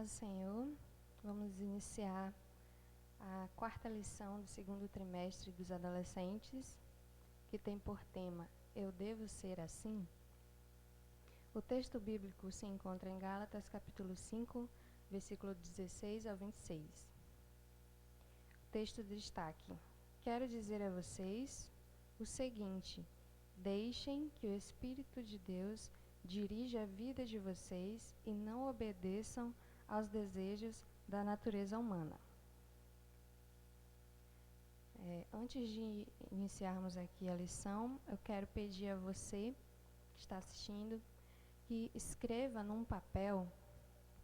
paz do Senhor. Vamos iniciar a quarta lição do segundo trimestre dos adolescentes, que tem por tema Eu Devo Ser Assim? O texto bíblico se encontra em Gálatas capítulo 5, versículo 16 ao 26. O texto de destaque: Quero dizer a vocês o seguinte: deixem que o Espírito de Deus dirija a vida de vocês e não obedeçam aos desejos da natureza humana. Antes de iniciarmos aqui a lição, eu quero pedir a você que está assistindo que escreva num papel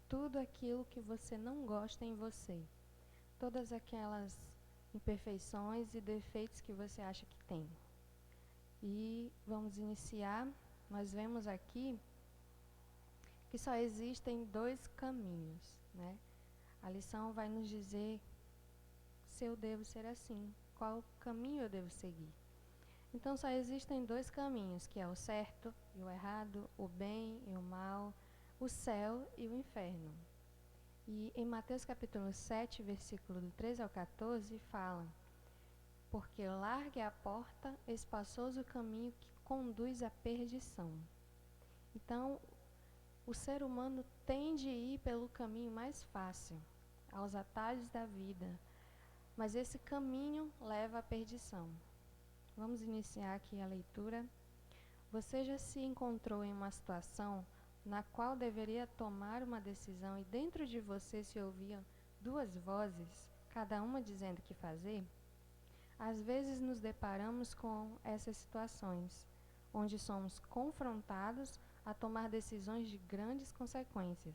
tudo aquilo que você não gosta em você, todas aquelas imperfeições e defeitos que você acha que tem. E vamos iniciar. Nós vemos aqui que só existem dois caminhos, né? A lição vai nos dizer se eu devo ser assim, qual caminho eu devo seguir. Então só existem dois caminhos, que é o certo e o errado, o bem e o mal, o céu e o inferno. E em Mateus capítulo 7, versículo do 13 ao 14, fala: porque larga é a porta, espaçoso o caminho que conduz à perdição. Então, o ser humano tende a ir pelo caminho mais fácil, aos atalhos da vida, mas esse caminho leva à perdição. Vamos iniciar aqui a leitura. Você já se encontrou em uma situação na qual deveria tomar uma decisão e dentro de você se ouviam duas vozes, cada uma dizendo o que fazer? Às vezes nos deparamos com essas situações, onde somos confrontados a tomar decisões de grandes consequências.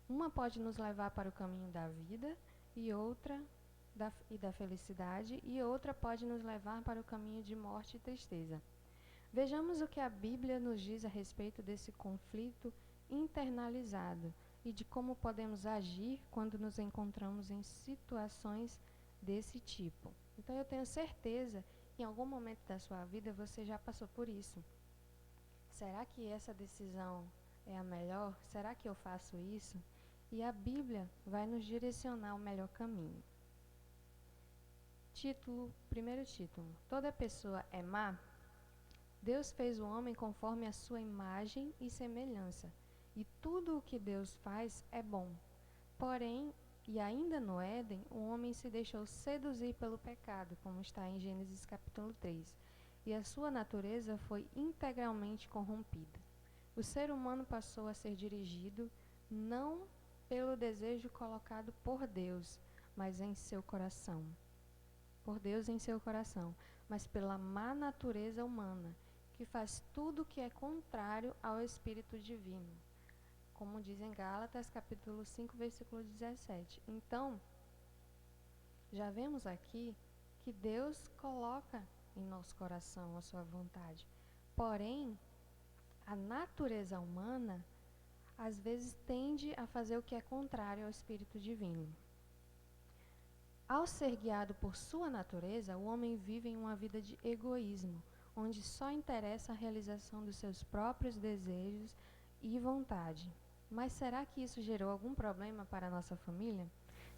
Uma pode nos levar para o caminho da vida e outra da felicidade, e outra pode nos levar para o caminho de morte e tristeza. Vejamos o que a Bíblia nos diz a respeito desse conflito internalizado e de como podemos agir quando nos encontramos em situações desse tipo. Então eu tenho certeza que em algum momento da sua vida você já passou por isso. Será que essa decisão é a melhor? Será que eu faço isso? E a Bíblia vai nos direcionar o melhor caminho. Primeiro título: Toda pessoa é má? Deus fez o homem conforme a sua imagem e semelhança, e tudo o que Deus faz é bom. Porém, e ainda no Éden, o homem se deixou seduzir pelo pecado, como está em Gênesis capítulo 3, e a sua natureza foi integralmente corrompida. O ser humano passou a ser dirigido não pelo desejo colocado por Deus, mas em seu coração. Por Deus em seu coração, mas pela má natureza humana, que faz tudo o que é contrário ao Espírito Divino, como diz em Gálatas capítulo 5, versículo 17. Então, já vemos aqui que Deus coloca em nosso coração a sua vontade. Porém, a natureza humana, às vezes, tende a fazer o que é contrário ao Espírito Divino. Ao ser guiado por sua natureza, o homem vive em uma vida de egoísmo, onde só interessa a realização dos seus próprios desejos e vontade. Mas será que isso gerou algum problema para a nossa família?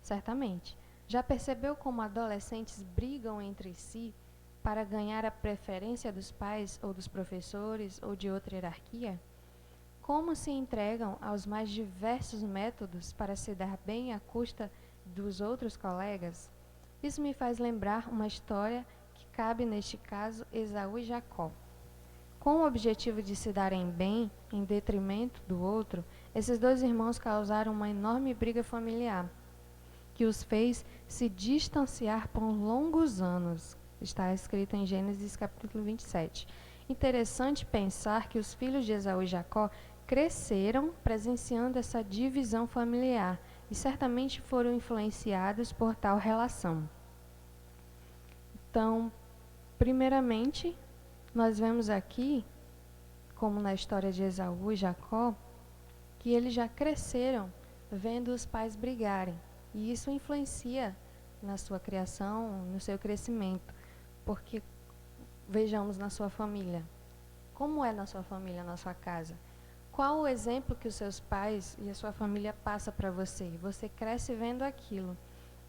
Certamente. Já percebeu como adolescentes brigam entre si para ganhar a preferência dos pais ou dos professores ou de outra hierarquia? Como se entregam aos mais diversos métodos para se dar bem à custa dos outros colegas? Isso me faz lembrar uma história que cabe neste caso Esaú e Jacó. Com o objetivo de se darem bem em detrimento do outro, esses dois irmãos causaram uma enorme briga familiar, que os fez se distanciar por longos anos. Está escrito em Gênesis capítulo 27. Interessante pensar que os filhos de Esaú e Jacó cresceram presenciando essa divisão familiar e certamente foram influenciados por tal relação. Então, primeiramente, nós vemos aqui, como na história de Esaú e Jacó, que eles já cresceram vendo os pais brigarem. E isso influencia na sua criação, no seu crescimento. Porque, vejamos na sua família. Como é na sua família, na sua casa? Qual o exemplo que os seus pais e a sua família passa para você? Você cresce vendo aquilo.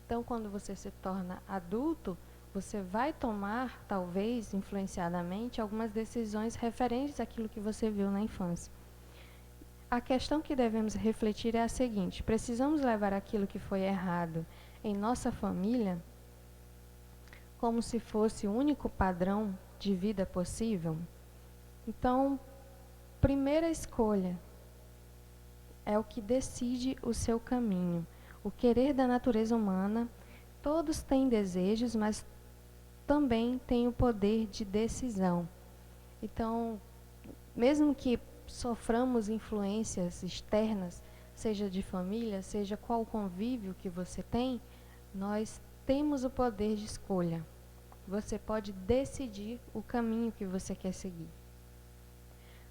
Então, quando você se torna adulto, você vai tomar, talvez, influenciadamente, algumas decisões referentes àquilo que você viu na infância. A questão que devemos refletir é a seguinte: precisamos levar aquilo que foi errado em nossa família como se fosse o único padrão de vida possível? Então, primeira escolha é o que decide o seu caminho. O querer da natureza humana, todos têm desejos, mas também têm o poder de decisão. Então, mesmo que soframos influências externas, seja de família, seja qual o convívio que você tem, nós temos o poder de escolha. Você pode decidir o caminho que você quer seguir.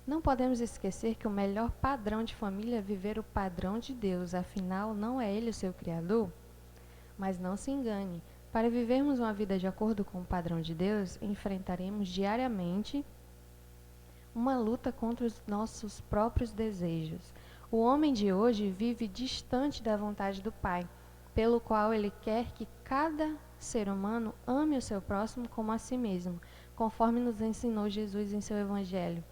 Não podemos esquecer que o melhor padrão de família é viver o padrão de Deus, afinal, não é Ele o seu Criador? Mas não se engane, para vivermos uma vida de acordo com o padrão de Deus, enfrentaremos diariamente uma luta contra os nossos próprios desejos. O homem de hoje vive distante da vontade do Pai, pelo qual ele quer que cada ser humano ame o seu próximo como a si mesmo, conforme nos ensinou Jesus em seu Evangelho.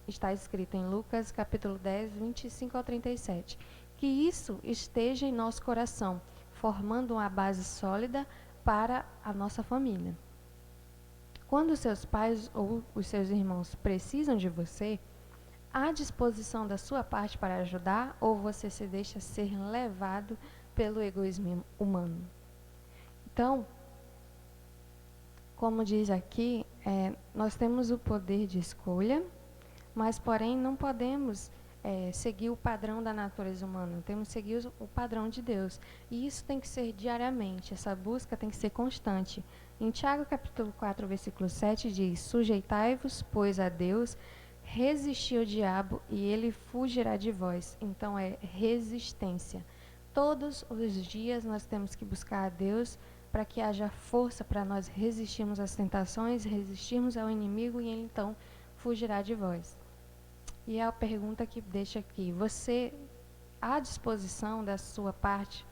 Está escrito em Lucas capítulo 10, 25 ao 37. Que isso esteja em nosso coração, formando uma base sólida para a nossa família. Quando seus pais ou os seus irmãos precisam de você, há disposição da sua parte para ajudar ou você se deixa ser levado pelo egoísmo humano? Então, como diz aqui, nós temos o poder de escolha, mas, porém, não podemos seguir o padrão da natureza humana, temos que seguir o padrão de Deus. E isso tem que ser diariamente, essa busca tem que ser constante. Em Tiago capítulo 4, versículo 7 diz: sujeitai-vos, pois, a Deus, resisti ao diabo e ele fugirá de vós. Então é resistência. Todos os dias nós temos que buscar a Deus para que haja força para nós resistirmos às tentações, resistirmos ao inimigo e ele então fugirá de vós. E a pergunta que deixa aqui: você há disposição da sua parte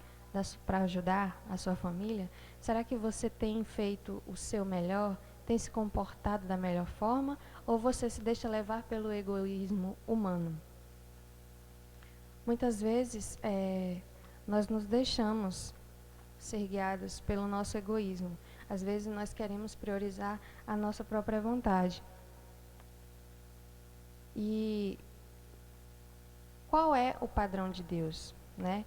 para ajudar a sua família? Será que você tem feito o seu melhor? Tem se comportado da melhor forma? Ou você se deixa levar pelo egoísmo humano? Muitas vezes nós nos deixamos ser guiados pelo nosso egoísmo. Às vezes nós queremos priorizar a nossa própria vontade. E qual é o padrão de Deus, né?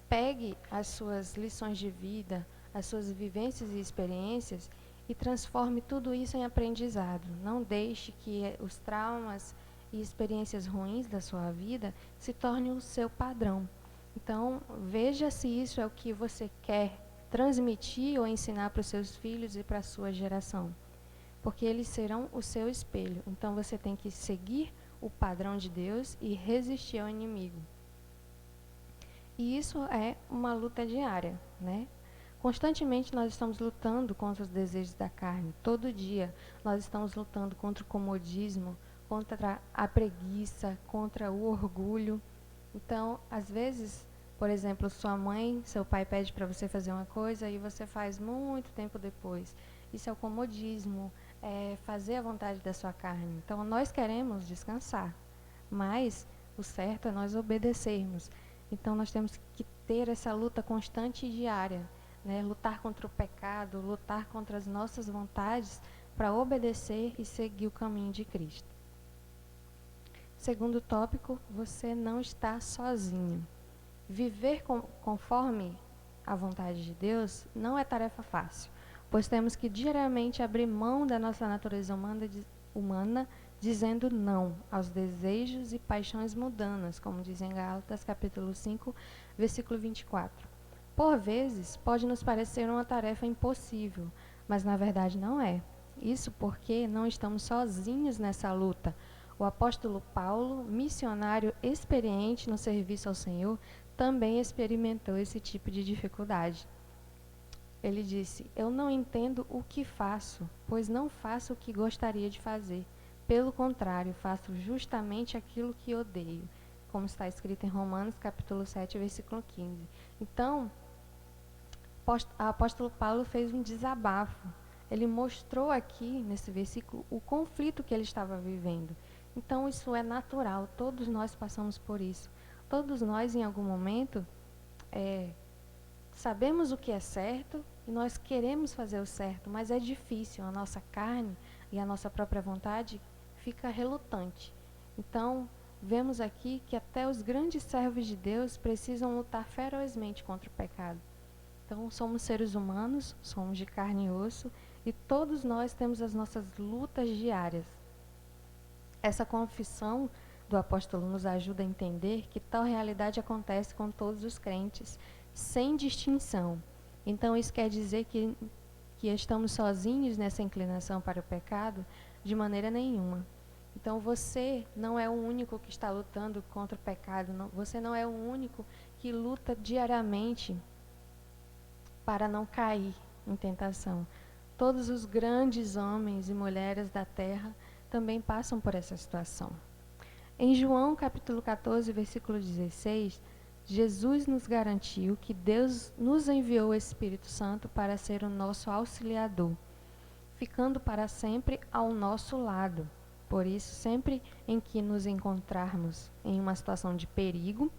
Pegue as suas lições de vida, as suas vivências e experiências e transforme tudo isso em aprendizado. Não deixe que os traumas e experiências ruins da sua vida se tornem o seu padrão. Então, veja se isso é o que você quer transmitir ou ensinar para os seus filhos e para a sua geração. Porque eles serão o seu espelho. Então, você tem que seguir o padrão de Deus e resistir ao inimigo. E isso é uma luta diária, né? Constantemente nós estamos lutando contra os desejos da carne. Todo dia nós estamos lutando contra o comodismo, contra a preguiça, contra o orgulho. Então, às vezes, por exemplo, sua mãe, seu pai pede para você fazer uma coisa e você faz muito tempo depois. Isso é o comodismo, é fazer a vontade da sua carne. Então, nós queremos descansar, mas o certo é nós obedecermos. Então, nós temos que ter essa luta constante e diária, né? Lutar contra o pecado, lutar contra as nossas vontades para obedecer e seguir o caminho de Cristo. Segundo tópico, você não está sozinho. Viver conforme a vontade de Deus não é tarefa fácil, pois temos que diariamente abrir mão da nossa natureza humana dizendo não aos desejos e paixões mundanas, como diz em Gálatas capítulo 5, versículo 24. Por vezes, pode nos parecer uma tarefa impossível, mas na verdade não é. Isso porque não estamos sozinhos nessa luta. O apóstolo Paulo, missionário experiente no serviço ao Senhor, também experimentou esse tipo de dificuldade. Ele disse: eu não entendo o que faço, pois não faço o que gostaria de fazer, Pelo contrário, faço justamente aquilo que odeio, como está escrito em Romanos capítulo 7, versículo 15. Então, o apóstolo Paulo fez um desabafo. Ele mostrou aqui, nesse versículo, o conflito que ele estava vivendo. Então, isso é natural, todos nós passamos por isso. Todos nós, em algum momento, sabemos o que é certo e nós queremos fazer o certo, mas é difícil, a nossa carne e a nossa própria vontade fica relutante. Então, vemos aqui que até os grandes servos de Deus precisam lutar ferozmente contra o pecado. Então, somos seres humanos, somos de carne e osso, e todos nós temos as nossas lutas diárias. Essa confissão do apóstolo nos ajuda a entender que tal realidade acontece com todos os crentes, sem distinção. Então, isso quer dizer que estamos sozinhos nessa inclinação para o pecado? De maneira nenhuma. Então, você não é o único que está lutando contra o pecado, não, você não é o único que luta diariamente para não cair em tentação. Todos os grandes homens e mulheres da terra também passam por essa situação. Em João capítulo 14, versículo 16, Jesus nos garantiu que Deus nos enviou o Espírito Santo para ser o nosso auxiliador, ficando para sempre ao nosso lado. Por isso, sempre em que nos encontrarmos em uma situação de perigo,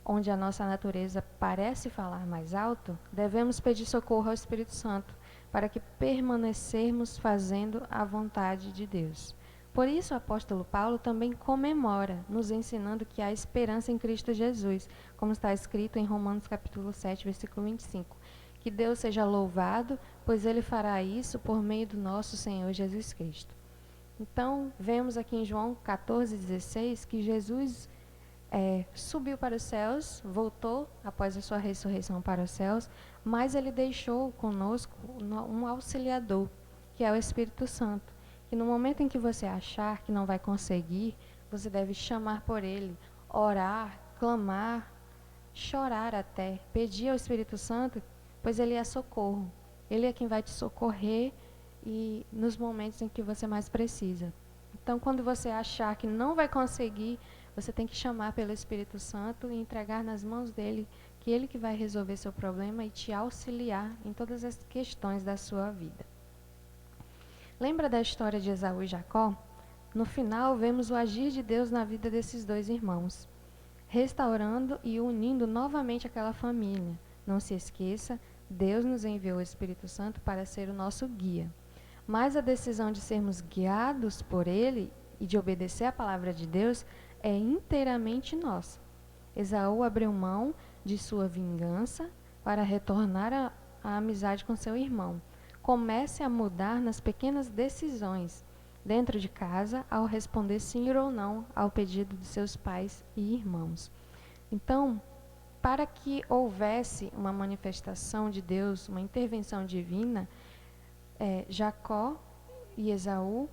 onde a nossa natureza parece falar mais alto, devemos pedir socorro ao Espírito Santo, para que permanecermos fazendo a vontade de Deus. Por isso o apóstolo Paulo também comemora, nos ensinando que há esperança em Cristo Jesus, como está escrito em Romanos capítulo 7, versículo 25. Que Deus seja louvado, pois Ele fará isso por meio do nosso Senhor Jesus Cristo. Então, vemos aqui em João 14, 16, que Jesus subiu para os céus, voltou após a sua ressurreição para os céus, mas Ele deixou conosco um auxiliador, que é o Espírito Santo. Que no momento em que você achar que não vai conseguir, você deve chamar por Ele, orar, clamar, chorar até, pedir ao Espírito Santo, pois Ele é socorro. Ele é quem vai te socorrer e nos momentos em que você mais precisa. Então, quando você achar que não vai conseguir, você tem que chamar pelo Espírito Santo e entregar nas mãos dele, que ele que vai resolver seu problema e te auxiliar em todas as questões da sua vida. Lembra da história de Esaú e Jacó? No final, vemos o agir de Deus na vida desses dois irmãos, restaurando e unindo novamente aquela família. Não se esqueça, Deus nos enviou o Espírito Santo para ser o nosso guia. Mas a decisão de sermos guiados por Ele e de obedecer a palavra de Deus é inteiramente nossa. Esaú abriu mão de sua vingança para retornar à amizade com seu irmão. Comece a mudar nas pequenas decisões dentro de casa ao responder sim ou não ao pedido de seus pais e irmãos. Então, para que houvesse uma manifestação de Deus, uma intervenção divina, Jacó e Esaú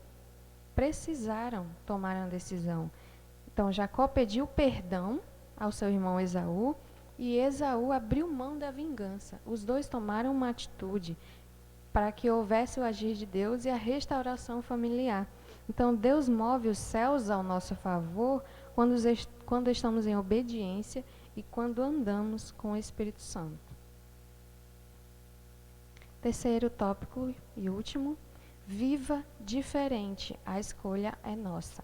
precisaram tomar uma decisão. Então, Jacó pediu perdão ao seu irmão Esaú e Esaú abriu mão da vingança. Os dois tomaram uma atitude para que houvesse o agir de Deus e a restauração familiar. Então, Deus move os céus ao nosso favor quando estamos em obediência e quando andamos com o Espírito Santo. Terceiro tópico e último, viva diferente, a escolha é nossa.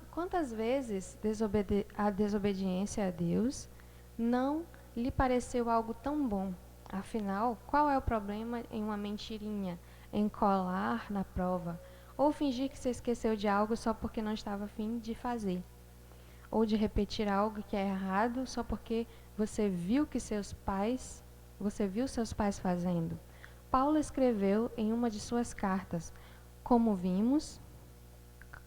Quantas vezes a desobediência a Deus não lhe pareceu algo tão bom? Afinal, qual é o problema em uma mentirinha, em colar na prova, ou fingir que se esqueceu de algo só porque não estava a fim de fazer? Ou de repetir algo que é errado só porque você viu seus pais fazendo? Paulo escreveu em uma de suas cartas, como vimos,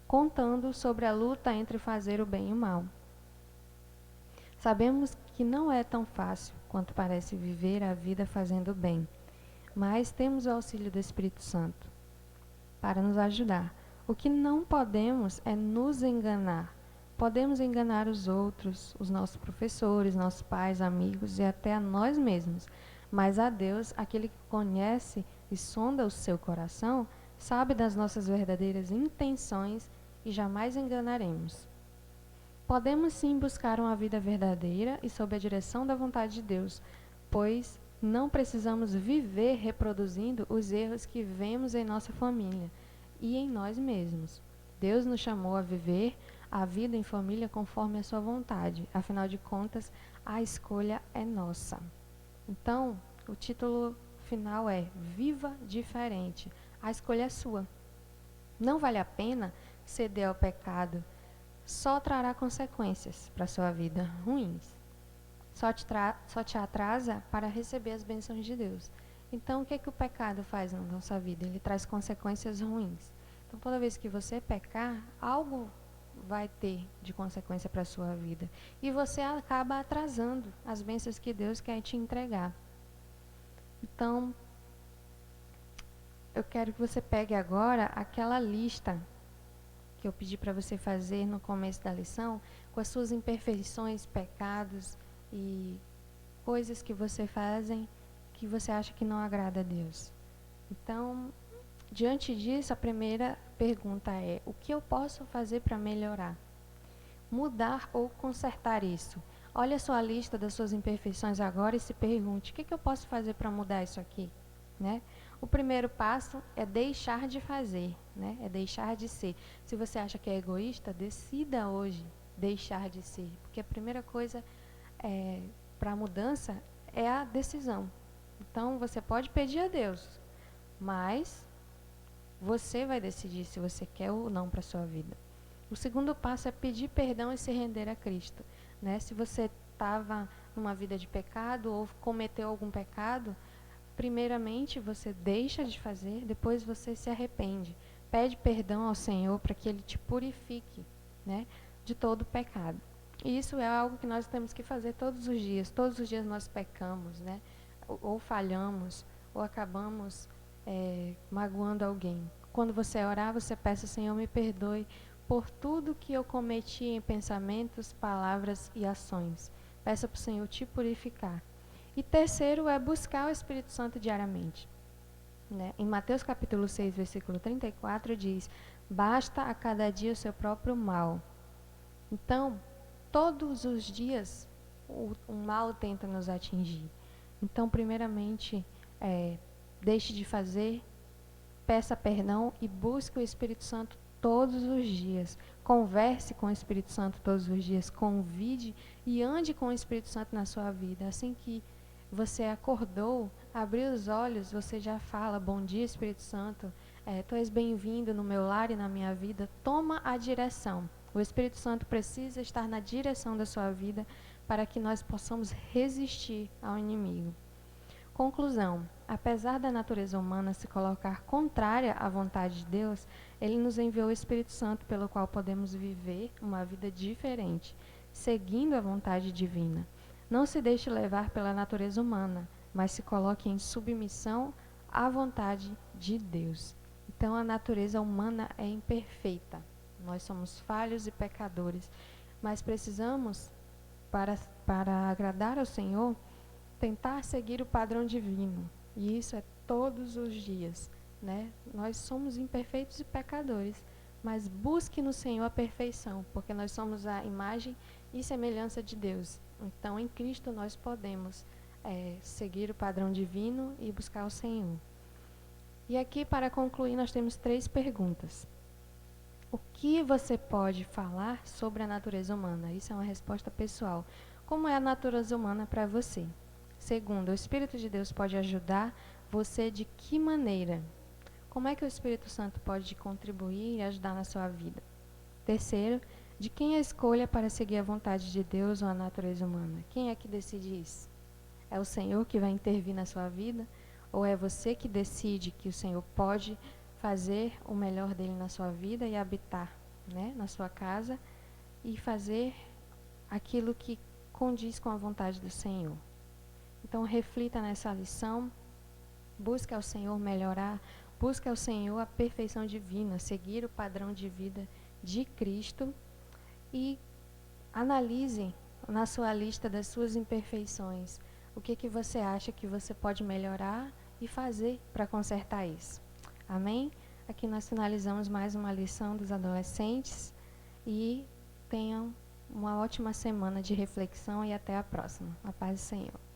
contando sobre a luta entre fazer o bem e o mal. Sabemos que não é tão fácil quanto parece viver a vida fazendo o bem, mas temos o auxílio do Espírito Santo para nos ajudar. O que não podemos é nos enganar. Podemos enganar os outros, os nossos professores, nossos pais, amigos e até a nós mesmos, mas a Deus, aquele que conhece e sonda o seu coração, sabe das nossas verdadeiras intenções e jamais enganaremos. Podemos sim buscar uma vida verdadeira e sob a direção da vontade de Deus, pois não precisamos viver reproduzindo os erros que vemos em nossa família e em nós mesmos. Deus nos chamou a viver a vida em família conforme a sua vontade. Afinal de contas, a escolha é nossa. Então, o título final é Viva Diferente. A escolha é sua. Não vale a pena ceder ao pecado. Só trará consequências para a sua vida ruins. Só te atrasa para receber as bênçãos de Deus. Então, o que é que o pecado faz na nossa vida? Ele traz consequências ruins. Então, toda vez que você pecar, algo vai ter de consequência para a sua vida. E você acaba atrasando as bênçãos que Deus quer te entregar. Então, eu quero que você pegue agora aquela lista que eu pedi para você fazer no começo da lição, com as suas imperfeições, pecados e coisas que você fazem que você acha que não agrada a Deus. Então, diante disso, a primeira pergunta é: o que eu posso fazer para melhorar? Mudar ou consertar isso? Olha a sua lista das suas imperfeições agora e se pergunte: o que eu posso fazer para mudar isso aqui? Né? O primeiro passo é deixar de fazer, né? É deixar de ser. Se você acha que é egoísta, decida hoje deixar de ser. Porque a primeira coisa para a mudança é a decisão. Então, você pode pedir a Deus, mas você vai decidir se você quer ou não para a sua vida. O segundo passo é pedir perdão e se render a Cristo. Né? Se você estava numa vida de pecado ou cometeu algum pecado, primeiramente você deixa de fazer, depois você se arrepende. Pede perdão ao Senhor para que Ele te purifique, né, de todo o pecado. E isso é algo que nós temos que fazer todos os dias. Todos os dias nós pecamos, né, ou falhamos, ou acabamos magoando alguém. Quando você orar, você peça: Senhor, me perdoe por tudo que eu cometi em pensamentos, palavras e ações. Peça para o Senhor te purificar. E terceiro é buscar o Espírito Santo diariamente. Né? Em Mateus capítulo 6, versículo 34, diz: basta a cada dia o seu próprio mal. Então, todos os dias, o mal tenta nos atingir. Então, primeiramente, deixe de fazer, peça perdão e busque o Espírito Santo todos os dias. Converse com o Espírito Santo todos os dias. Convide e ande com o Espírito Santo na sua vida. Assim que você acordou, abriu os olhos, você já fala: bom dia, Espírito Santo, tu és bem-vindo no meu lar e na minha vida. Toma a direção. O Espírito Santo precisa estar na direção da sua vida para que nós possamos resistir ao inimigo. Conclusão: apesar da natureza humana se colocar contrária à vontade de Deus, Ele nos enviou o Espírito Santo pelo qual podemos viver uma vida diferente, seguindo a vontade divina. Não se deixe levar pela natureza humana, mas se coloque em submissão à vontade de Deus. Então, a natureza humana é imperfeita. Nós somos falhos e pecadores, mas precisamos, para agradar ao Senhor, tentar seguir o padrão divino. E isso é todos os dias. Né? Nós somos imperfeitos e pecadores, mas busque no Senhor a perfeição, porque nós somos a imagem e semelhança de Deus. Então, em Cristo, nós podemos seguir o padrão divino e buscar o Senhor. E aqui, para concluir, nós temos 3 perguntas. O que você pode falar sobre a natureza humana? Isso é uma resposta pessoal. Como é a natureza humana para você? Segundo, o Espírito de Deus pode ajudar você de que maneira? Como é que o Espírito Santo pode contribuir e ajudar na sua vida? Terceiro, de quem é a escolha para seguir a vontade de Deus ou a natureza humana? Quem é que decide isso? É o Senhor que vai intervir na sua vida? Ou é você que decide que o Senhor pode fazer o melhor dele na sua vida e habitar, né, na sua casa e fazer aquilo que condiz com a vontade do Senhor? Então, reflita nessa lição, busque ao Senhor melhorar, busque ao Senhor a perfeição divina, seguir o padrão de vida de Cristo e analise na sua lista das suas imperfeições o que você acha que você pode melhorar e fazer para consertar isso. Amém? aqui nós finalizamos mais uma lição dos adolescentes e tenham uma ótima semana de reflexão e até a próxima. A paz do Senhor.